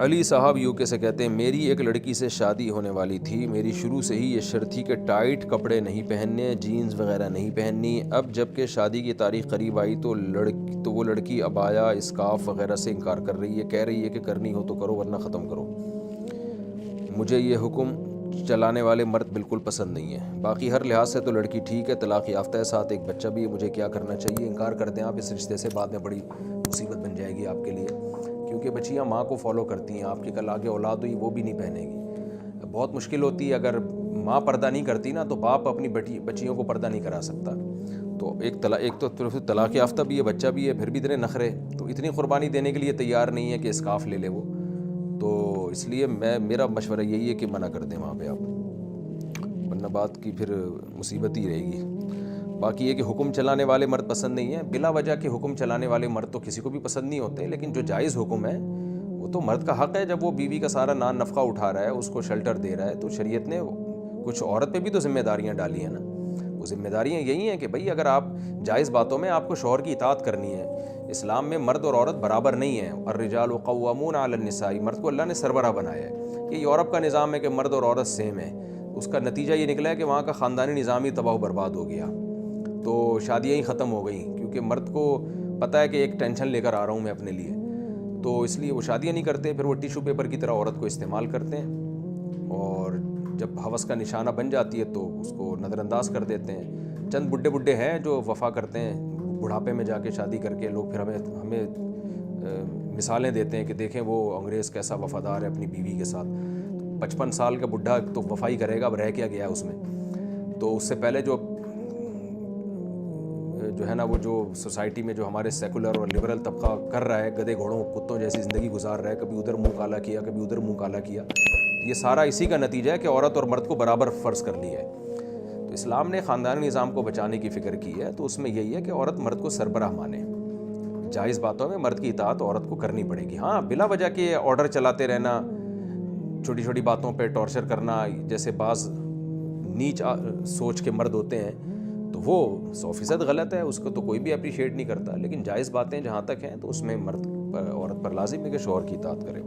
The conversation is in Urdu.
علی صاحب یو کے سے کہتے ہیں میری ایک لڑکی سے شادی ہونے والی تھی، میری شروع سے ہی یہ شرط تھی کہ ٹائٹ کپڑے نہیں پہننے، جینز وغیرہ نہیں پہننی۔ اب جب کہ شادی کی تاریخ قریب آئی تو وہ لڑکی عبایا، اسکارف وغیرہ سے انکار کر رہی ہے، کہہ رہی ہے کہ کرنی ہو تو کرو ورنہ ختم کرو۔ مجھے یہ حکم چلانے والے مرد بالکل پسند نہیں ہے۔ باقی ہر لحاظ سے تو لڑکی ٹھیک ہے، طلاق یافتہ ہے، ساتھ ایک بچہ بھی ہے، مجھے کیا کرنا چاہیے؟ انکار کر دیں آپ اس رشتے سے، بعد میں بڑی مصیبت بن جائے گی آپ کے لیے، کیونکہ بچیاں ماں کو فالو کرتی ہیں، آپ کی کل آگے اولاد ہوئی وہ بھی نہیں پہنے گی۔ بہت مشکل ہوتی ہے، اگر ماں پردہ نہیں کرتی نا تو باپ اپنی بچیوں کو پردہ نہیں کرا سکتا۔ تو ایک تو طلاق یافتہ بھی ہے، بچہ بھی ہے، پھر بھی اتنے نخرے، تو اتنی قربانی دینے کے لیے تیار نہیں ہے کہ اسکارف لے لے وہ، تو اس لیے میرا مشورہ یہی ہے کہ منع کر دیں وہاں پہ آپ، ورنہ بات کی پھر مصیبت ہی رہے گی۔ باقی یہ کہ حکم چلانے والے مرد پسند نہیں ہیں، بلا وجہ کے حکم چلانے والے مرد تو کسی کو بھی پسند نہیں ہوتے، لیکن جو جائز حکم ہے وہ تو مرد کا حق ہے، جب وہ بیوی کا سارا نان نفقہ اٹھا رہا ہے، اس کو شیلٹر دے رہا ہے، تو شریعت نے کچھ عورت پہ بھی تو ذمہ داریاں ڈالی ہیں نا۔ وہ ذمہ داریاں یہی ہیں کہ بھئی اگر آپ جائز باتوں میں آپ کو شوہر کی اطاعت کرنی ہے، اسلام میں مرد اور عورت برابر نہیں ہیں، الرجال قوامون علی النساء، مرد کو اللہ نے سربراہ بنایا ہے۔ یہ یورپ کا نظام ہے کہ مرد اور عورت سیم ہے، اس کا نتیجہ یہ نکلا ہے کہ وہاں کا خاندانی نظام ہی تباہ و برباد ہو گیا، تو شادیاں ہی ختم ہو گئیں، کیونکہ مرد کو پتہ ہے کہ ایک ٹینشن لے کر آ رہا ہوں میں اپنے لیے، تو اس لیے وہ شادیاں نہیں کرتے، پھر وہ ٹیشو پیپر کی طرح عورت کو استعمال کرتے ہیں، اور جب ہوس کا نشانہ بن جاتی ہے تو اس کو نظر انداز کر دیتے ہیں۔ چند بڈھے ہیں جو وفا کرتے ہیں بڑھاپے میں جا کے شادی کر کے، لوگ پھر ہمیں مثالیں دیتے ہیں کہ دیکھیں وہ انگریز کیسا وفادار ہے اپنی بیوی کے ساتھ۔ 55 سال کا بڈھا تو وفائی کرے گا، اب رہ کیا گیا ہے اس میں؟ تو اس سے پہلے جو ہے نا، وہ جو سوسائٹی میں جو ہمارے سیکولر اور لبرل طبقہ کر رہا ہے، گدھے گھوڑوں کتوں جیسی زندگی گزار رہا ہے، کبھی ادھر منہ کالا کیا کبھی ادھر منہ کالا کیا، یہ سارا اسی کا نتیجہ ہے کہ عورت اور مرد کو برابر فرض کر لیا ہے۔ تو اسلام نے خاندانی نظام کو بچانے کی فکر کی ہے، تو اس میں یہی ہے کہ عورت مرد کو سربراہ مانے، جائز باتوں میں مرد کی اطاعت عورت کو کرنی پڑے گی۔ ہاں، بلا وجہ کے آرڈر چلاتے رہنا، چھوٹی چھوٹی باتوں پہ ٹارچر کرنا، جیسے بعض نیچ سوچ کے مرد ہوتے ہیں، تو وہ 100% غلط ہے، اس کو تو کوئی بھی اپریشیٹ نہیں کرتا، لیکن جائز باتیں جہاں تک ہیں تو اس میں مرد عورت پر لازم ہے کہ شوہر کی اطاعت کرے۔